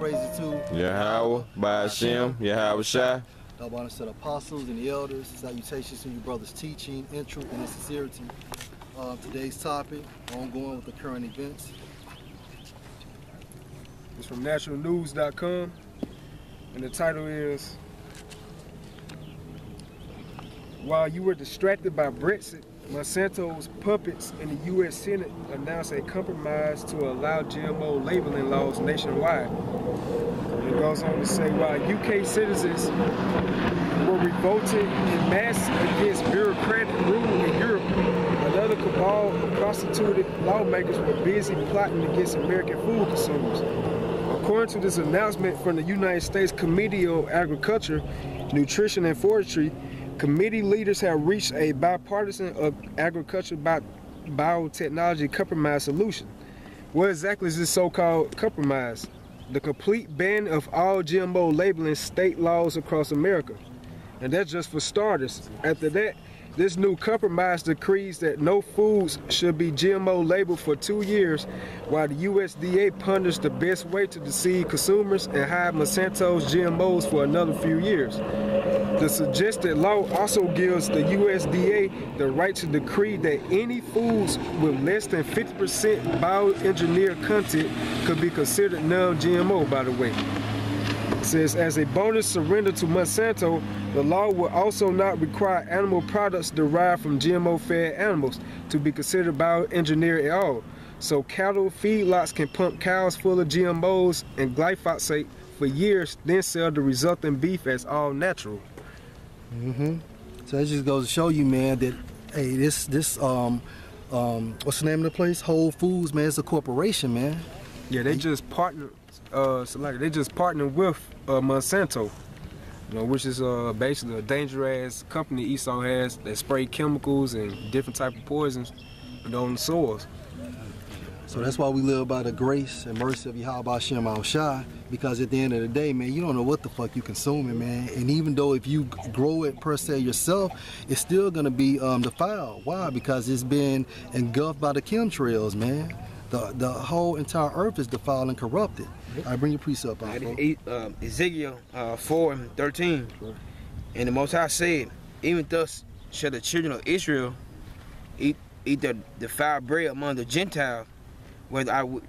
praises to Yahweh, by Hashem, Yahweh Shai. Double honors to the apostles and the elders. Salutations to you brothers teaching in truth and in sincerity. Today's topic, ongoing with the current events. It's from naturalnews.com, and the title is, while you were distracted by Brexit, Monsanto's puppets in the U.S. Senate announced a compromise to allow GMO labeling laws nationwide. It goes on to say, while UK citizens were revolted in mass against bureaucratic rule in Europe, another cabal of prostituted lawmakers were busy plotting against American food consumers. According to this announcement from the United States Committee on Agriculture, Nutrition and Forestry, committee leaders have reached a bipartisan agriculture biotechnology compromise solution. What exactly is this so-called compromise? The complete ban of all GMO labeling state laws across America. And that's just for starters. After that, this new compromise decrees that no foods should be GMO labeled for 2 years, while the USDA ponders the best way to deceive consumers and hide Monsanto's GMOs for another few years. The suggested law also gives the USDA the right to decree that any foods with less than 50% bioengineered content could be considered non-GMO, by the way. It says, as a bonus surrender to Monsanto, the law will also not require animal products derived from GMO-fed animals to be considered bioengineered at all. So cattle feedlots can pump cows full of GMOs and glyphosate for years, then sell the resulting beef as all natural. So that just goes to show you, man, that hey, this what's the name of the place? Whole Foods, man, it's a corporation, man. Yeah, they just partner. They just partnered with Monsanto, you know, which is basically a dangerous company Esau has that spray chemicals and different type of poisons on the soils. So that's why we live by the grace and mercy of Yahweh Shem Al Shai, because at the end of the day, man, you don't know what the fuck you consuming, man. And even though if you grow it per se yourself, it's still gonna be defiled. Why? Because it's been engulfed by the chemtrails, man. The whole entire earth is defiled and corrupted. I bring your precept out. Ezekiel 4:13, and the Most High said, even thus shall the children of Israel eat the defiled bread among the Gentiles, where I will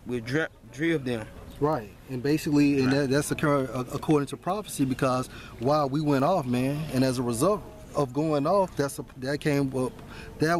drill them. Right, and basically, and that's according to prophecy, because while we went off, man, and as a result of going off, that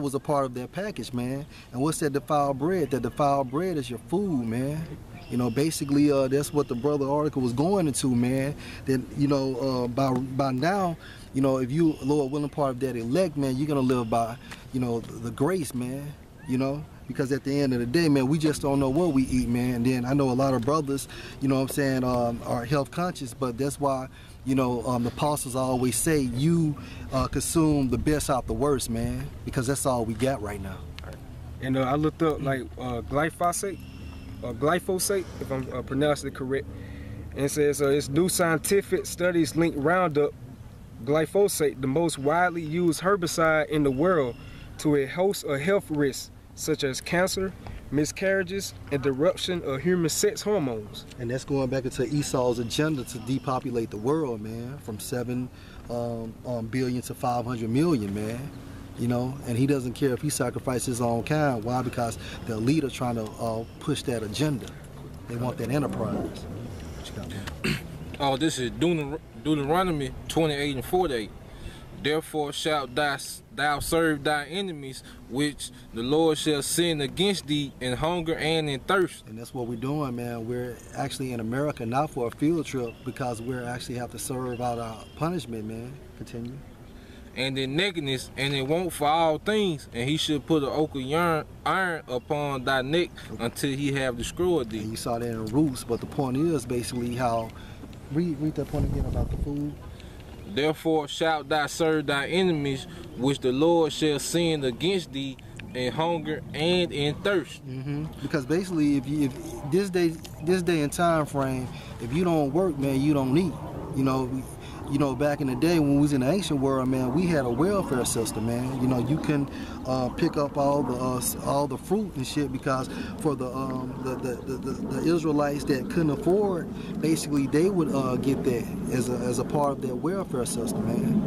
was a part of their package, man. And what's that defiled bread? That defiled bread is your food, man. You know, basically, that's what the brother article was going into, man. That, you know, by now, you know, if you, Lord willing, part of that elect, man, you're gonna live by, you know, the grace, man. You know, because at the end of the day, man, we just don't know what we eat, man. And then I know a lot of brothers, you know what I'm saying, are health conscious, but that's why, you know, the apostles always say you consume the best out the worst, man, because that's all we got right now. And I looked up like glyphosate, if I'm pronouncing it correct, and it says it's new scientific studies link Roundup, glyphosate, the most widely used herbicide in the world, to a host of health risks such as cancer, miscarriages, and disruption of human sex hormones. And that's going back into Esau's agenda to depopulate the world, man, from 7 billion to 500 million, man. You know, and he doesn't care if he sacrifices his own kind. Why? Because the elite are trying to push that agenda. They want that enterprise. What you got, man? Oh, this is Deuteronomy 28:48. Therefore shalt thou serve thy enemies, which the Lord shall send against thee in hunger and in thirst. And that's what we're doing, man. We're actually in America not for a field trip, because we're actually have to serve out our punishment, man. Continue. And in nakedness and in want for all things, and he should put an yoke of iron upon thy neck until he have destroyed thee. And you saw that in Roots, but the point is basically how, read that point again about the food. Therefore shalt thou serve thy enemies, which the Lord shall send against thee in hunger and in thirst. Because basically, if this day and time frame, if you don't work, man, you don't eat. You know, you know, back in the day when we was in the ancient world, man, we had a welfare system, man. You know, you can pick up all the fruit and shit, because for the Israelites that couldn't afford, basically they would get that as a part of their welfare system, man.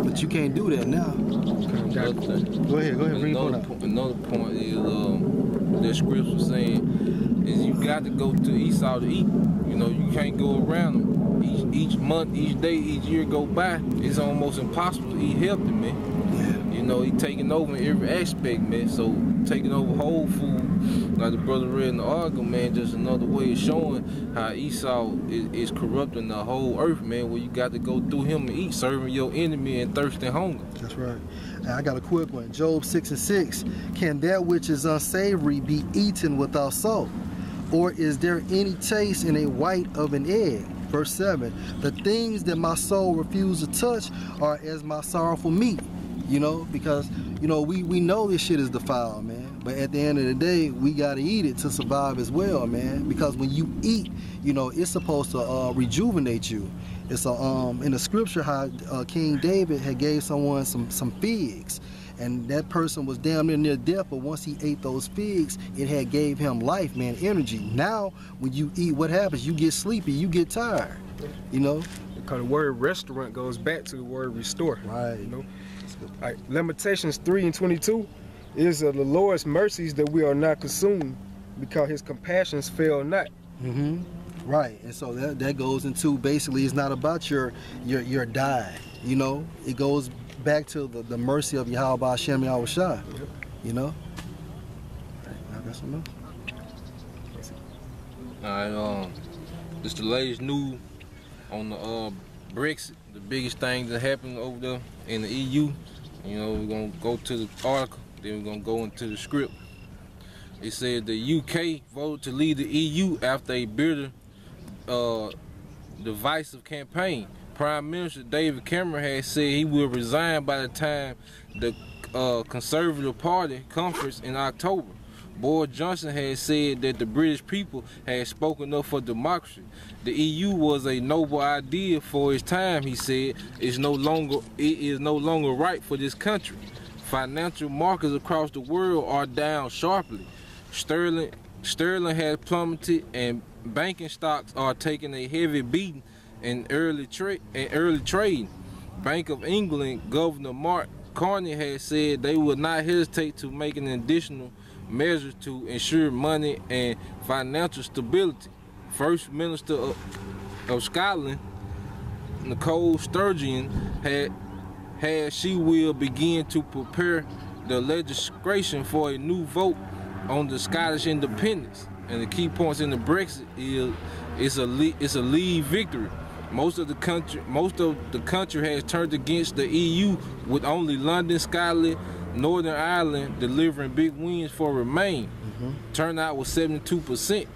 But you can't do that now. Go ahead, bring it up. Another point is that scripture saying is you got to go to Esau to eat. You know, you can't go around them. Each month, each day, each year go by, it's almost impossible to eat healthy, man. You know, he taking over in every aspect, man. So taking over whole food, like the brother read in the article, man, just another way of showing how Esau is corrupting the whole earth, man, where you got to go through him and eat, serving your enemy and thirst and hunger. That's right. I got a quick one. Job 6:6. Can that which is unsavory be eaten without salt? Or is there any taste in a white of an egg? Verse 7. The things that my soul refused to touch are as my sorrowful meat. You know, because, you know, we know this shit is defiled, man. But at the end of the day, we got to eat it to survive as well, man. Because when you eat, you know, it's supposed to rejuvenate you. It's in the scripture how King David had gave someone some figs. And that person was damn near death, but once he ate those figs, it had gave him life, man, energy. Now, when you eat, what happens? You get sleepy, you get tired, you know? Because the word restaurant goes back to the word restore. Right. You know? All right, Lamentations 3:22 is the Lord's mercies that we are not consumed, because his compassions fail not. Right, and so that goes into, basically, it's not about your die, you know? It goes back to the mercy of Yahweh Hashem Yahweh Shai, you know? All right, I got some else. All right, this the latest news on the Brexit, the biggest thing that happened over there in the EU. You know, we're gonna go to the article, then we're gonna go into the script. It said the UK voted to leave the EU after a bitter, divisive campaign. Prime Minister David Cameron had said he will resign by the time the Conservative Party conference in October. Boris Johnson had said that the British people had spoken up for democracy. The EU was a noble idea for its time, he said. It is no longer right for this country. Financial markets across the world are down sharply. Sterling has plummeted, and banking stocks are taking a heavy beating in early trade. Bank of England Governor Mark Carney has said they will not hesitate to make an additional measures to ensure money and financial stability. First Minister of Scotland, Nicole Sturgeon, she will begin to prepare the legislation for a new vote on the Scottish independence. And the key points in the Brexit is it's a leave victory. Most of the country has turned against the EU, with only London, Scotland, Northern Ireland delivering big wins for Remain. Turnout was 72%.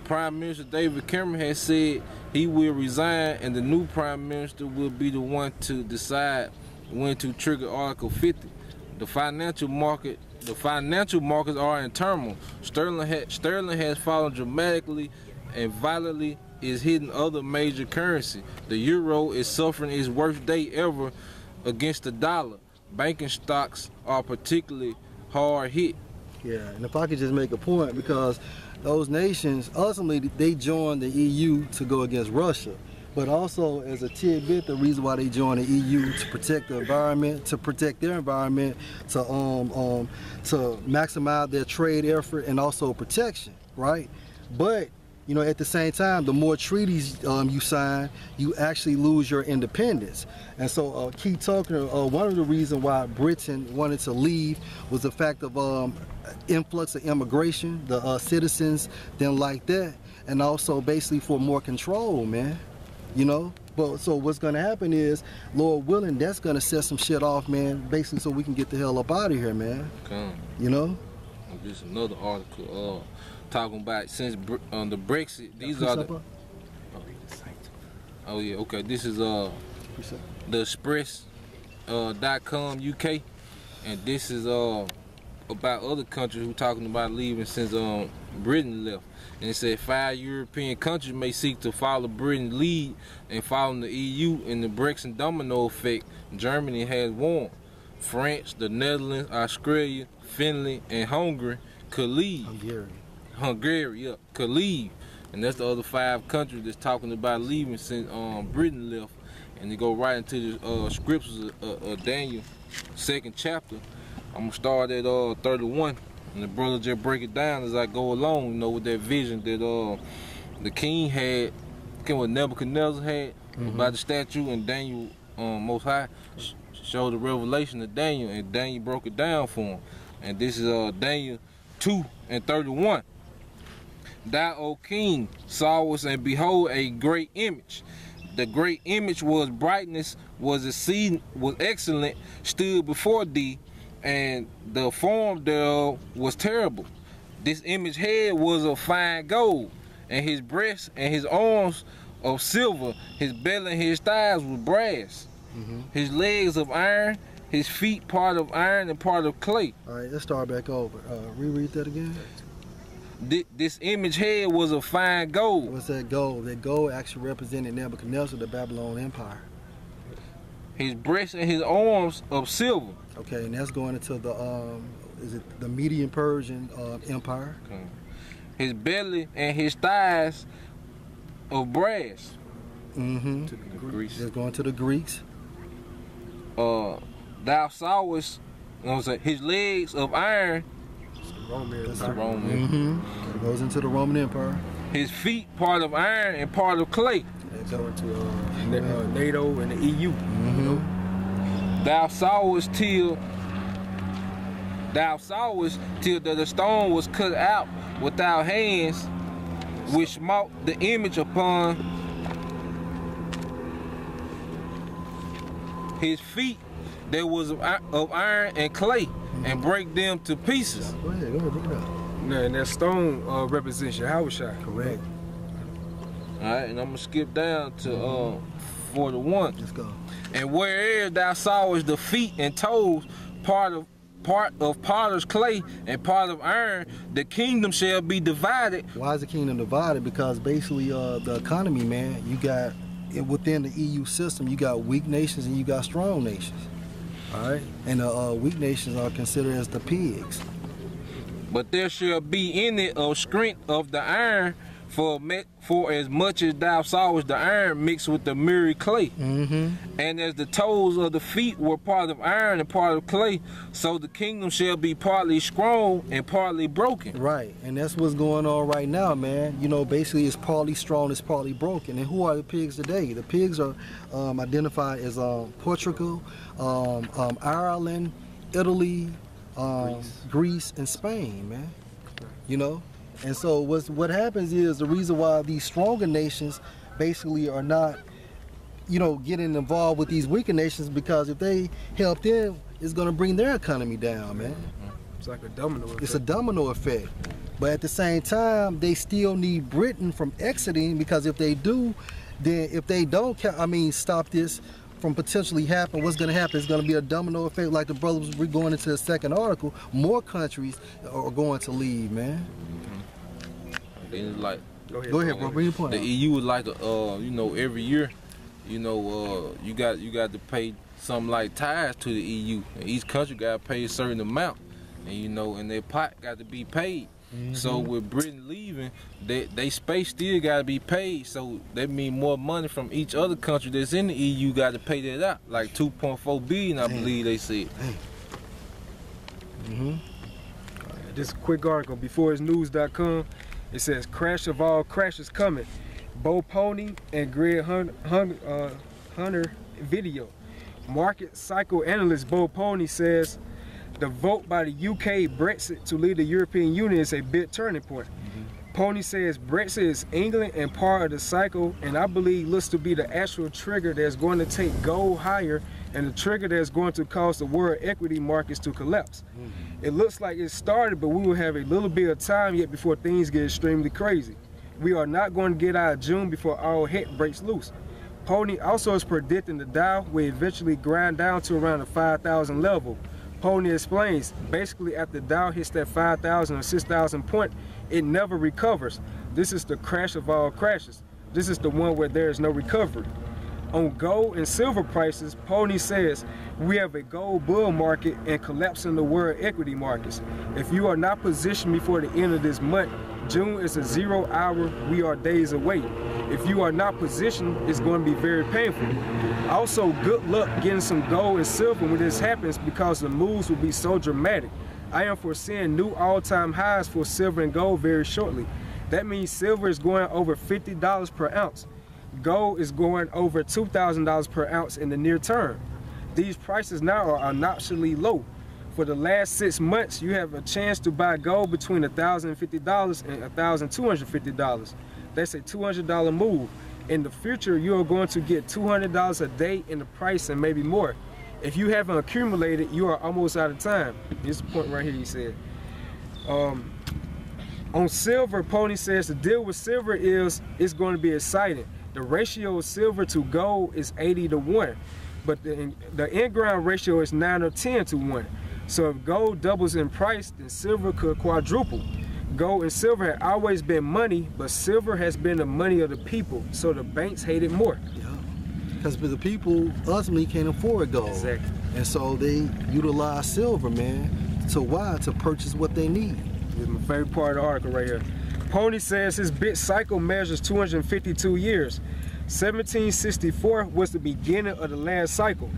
Prime Minister David Cameron has said he will resign, and the new Prime Minister will be the one to decide when to trigger Article 50. The financial markets are in turmoil. Sterling has fallen dramatically and violently is hitting other major currencies. The euro is suffering its worst day ever against the dollar. Banking stocks are particularly hard hit. Yeah, and if I could just make a point, because those nations, ultimately, they joined the EU to go against Russia. But also, as a tidbit, the reason why they joined the EU to protect the environment, to protect their environment, to maximize their trade effort and also protection, right? But you know, at the same time, the more treaties you sign, you actually lose your independence. And so, Keith Tucker, one of the reasons why Britain wanted to leave was the fact of influx of immigration. The citizens didn't like that, and also basically for more control, man. You know. But so what's going to happen is, Lord willing, that's going to set some shit off, man. Basically, so we can get the hell up out of here, man. Come. You know. This is another article. Talking about since the Brexit, these are the. Oh yeah, okay. This is the Express.com UK, and this is about other countries who talking about leaving since Britain left. And it said 5 European countries may seek to follow Britain's lead and follow the EU in the Brexit domino effect. Germany has warned. France, the Netherlands, Australia, Finland, and Hungary could leave. Hungary, yeah, could leave. And that's the other 5 countries that's talking about leaving since Britain left. And they go right into the scriptures of Daniel, 2nd chapter. I'm gonna start at 31, and the brother just break it down as I go along. You know, with that vision that the king had, what Nebuchadnezzar had about the statue, and Daniel Most High showed the revelation to Daniel, and Daniel broke it down for him. And this is Daniel 2:31. Thou, O king, sawest, and behold, a great image. The great image was brightness, was exceeding, was excellent, stood before thee, and the form thereof was terrible. This image head was of fine gold, and his breast and his arms of silver, his belly and his thighs were brass, his legs of iron, his feet part of iron and part of clay. All right, let's start back over. Reread that again. This image head was of fine gold. What's that gold? That gold actually represented Nebuchadnezzar, the Babylon Empire. His breast and his arms of silver. Okay, and that's going into the is it the Median Persian Empire? Okay. His belly and his thighs of brass. To the Greeks. That's going to the Greeks. Thou sawest, his legs of iron. Roman. The Roman. It goes into the Roman Empire. His feet part of iron and part of clay. They go into NATO and the EU. Thou sawest till that the stone was cut out without hands, which smote the image upon his feet that was of iron and clay, and break them to pieces. Go ahead, look it up. And that stone represents Yahushua. Correct. Alright, and I'm gonna skip down to 41. Let's go. And whereas thou sawest the feet and toes, part of potter's clay and part of iron, the kingdom shall be divided. Why is the kingdom divided? Because basically the economy, man, you got within the EU system, you got weak nations and you got strong nations. All right, and the weak nations are considered as the pigs. But there shall be in it of strength of the iron, for as much as thou sawest the iron mixed with the mirror clay. And as the toes of the feet were part of iron and part of clay, so the kingdom shall be partly strong and partly broken. Right, and that's what's going on right now, man. You know, basically it's partly strong, it's partly broken. And who are the pigs today? The pigs are identified as Portugal, Ireland, Italy, Greece, and Spain, man. You know? And so what happens is the reason why these stronger nations basically are not, you know, getting involved with these weaker nations, because if they help them, it's going to bring their economy down, man. It's like a domino effect. It's a domino effect. But at the same time, they still need Britain from exiting, because if they do, then if they don't, stop this from potentially happening, what's going to happen is going to be a domino effect, like the brothers we're going into the second article. More countries are going to leave, man. Then it's like, go ahead, bro. Bring your point. The EU is like, you know, every year, you know, you got to pay something like tithes to the EU. And each country got to pay a certain amount, and you know, and their pot got to be paid. So with Britain leaving, they space still got to be paid. So that means more money from each other country that's in the EU got to pay that out, like 2.4 billion, I believe they said. Just a quick article, beforeisnews.com. It says, crash of all crashes cometh. Bo Pony and Greg Hunter video. Market psychoanalyst Bo Pony says the vote by the UK Brexit to leave the European Union is a big turning point. Pony says Brexit is England and part of the cycle, and I believe looks to be the actual trigger that's going to take gold higher, and the trigger that's going to cause the world equity markets to collapse. It looks like it started, but we will have a little bit of time yet before things get extremely crazy. We are not going to get out of June before all heck breaks loose. Pony also is predicting the Dow will eventually grind down to around the 5,000 level. Pony explains, basically after Dow hits that 5,000 or 6,000 point, it never recovers. This is the crash of all crashes. This is the one where there is no recovery. On gold and silver prices, Pony says, we have a gold bull market and collapsing the world equity markets. If you are not positioned before the end of this month, June is a 0 hour, we are days away. If you are not positioned, it's going to be very painful. Also, good luck getting some gold and silver when this happens because the moves will be so dramatic. I am foreseeing new all-time highs for silver and gold very shortly. That means silver is going over $50 per ounce. Gold is going over $2,000 per ounce in the near term. These prices now are obnoxiously low. For the last 6 months, you have a chance to buy gold between $1,050 and $1,250. That's a $200 move. In the future, you are going to get $200 a day in the price and maybe more. If you haven't accumulated, you are almost out of time. Here's the point right here, he said. On silver, Pony says the deal with silver is it's going to be exciting. The ratio of silver to gold is 80 to 1, but the in-ground ratio is 9 or 10 to 1. So if gold doubles in price, then silver could quadruple. Gold and silver have always been money, but silver has been the money of the people, so the banks hate it more. Yeah, because the people ultimately can't afford gold. Exactly. And so they utilize silver, man. So why? To purchase what they need. This is my favorite part of the article right here. Pony says his bit cycle measures 252 years. 1764 was the beginning of the last cycle,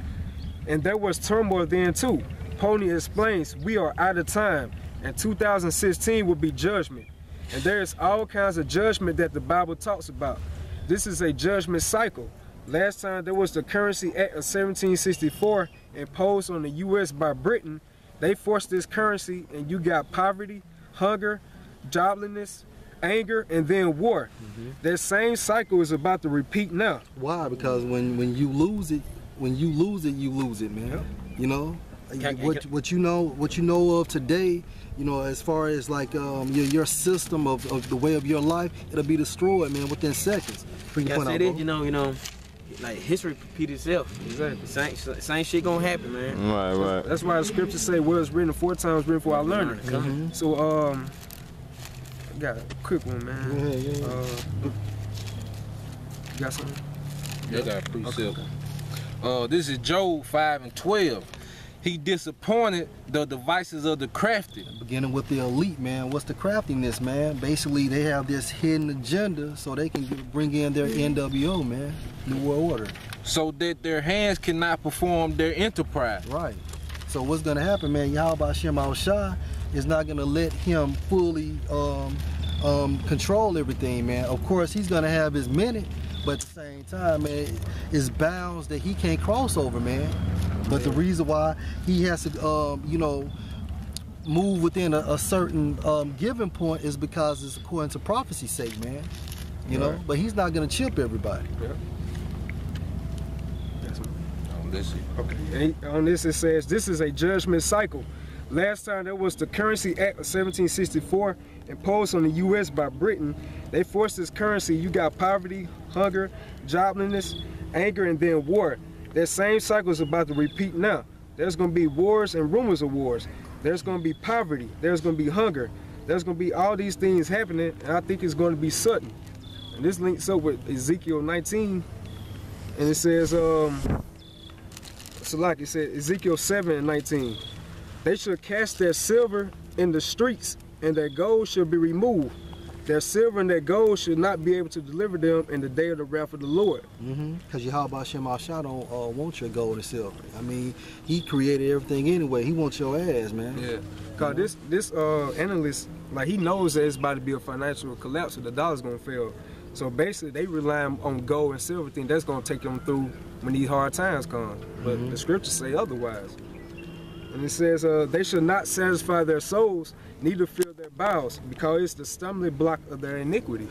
and there was turmoil then too. Pony explains, we are out of time, and 2016 will be judgment. And there is all kinds of judgment that the Bible talks about. This is a judgment cycle. Last time there was the Currency Act of 1764 imposed on the U.S. by Britain. They forced this currency, and you got poverty, hunger, joblessness, anger, and then war. That same cycle is about to repeat now. Why? Because when you lose it, you lose it, man. Yep. You know, what you know of today, you know, as far as like your system of the way of your life, it'll be destroyed, man, within seconds. You know, like history repeat itself. Exactly. Same shit gonna happen, man. Right. That's why the scriptures say, "Well, it's written 4 times, written for our learning." So, got a quick one, man. Yeah. You got something? Yeah, I got a pretty simple. This is Job 5:12. He disappointed the devices of the crafty. Beginning with the elite, man. What's the craftiness, man? Basically, they have this hidden agenda so they can bring in their NWO, man. New World Order. So that their hands cannot perform their enterprise. Right. So what's going to happen, man? Yahweh Shem Al-Shah is not going to let him fully control everything, man. Of course, he's going to have his minute, but at the same time, man, it's bounds that he can't cross over, man. But the reason why he has to, you know, move within a certain given point is because it's according to prophecy's sake, man. You know, but he's not going to chip everybody. Yeah. Okay. And on this it says, this is a judgment cycle. Last time there was the Currency Act of 1764 imposed on the U.S. by Britain. They forced this currency. You got poverty, hunger, joblessness, anger, and then war. That same cycle is about to repeat now. There's going to be wars and rumors of wars. There's going to be poverty. There's going to be hunger. There's going to be all these things happening, and I think it's going to be sudden. And this links up with Ezekiel 19, and it says, so like it said, Ezekiel 7:19. They shall cast their silver in the streets, and their gold shall be removed. Their silver and their gold should not be able to deliver them in the day of the wrath of the Lord. Because Yahweh Shem Al-Shah don't want your gold and silver. I mean, he created everything anyway. He wants your ass, man. Yeah. Because this analyst, like, he knows that it's about to be a financial collapse, so the dollar's going to fail. So basically, they rely on gold and silver thing. That's going to take them through when these hard times come. But the scriptures say otherwise. And it says, they shall not satisfy their souls, neither fill their bowels, because it's the stumbling block of their iniquity.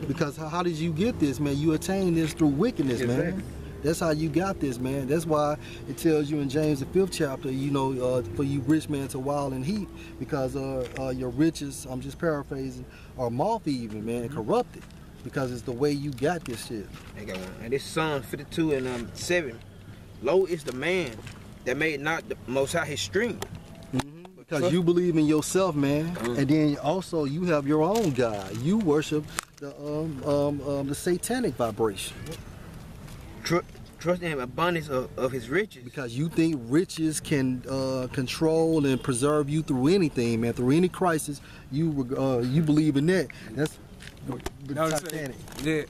Because how did you get this, man? You attained this through wickedness, man. That's how you got this, man. That's why it tells you in James the 5th chapter, you know, for you rich man to wild and heat, because your riches, I'm just paraphrasing, are moth even, man, corrupted. Because it's the way you got this shit. I got one. And this Psalm 52:7. Lo is the man that made not the Most High his strength. Because you believe in yourself, man, and then also you have your own God. You worship the satanic vibration. Trust in abundance of his riches. Because you think riches can control and preserve you through anything, man. Through any crisis, you believe in that. That's satanic. Yeah.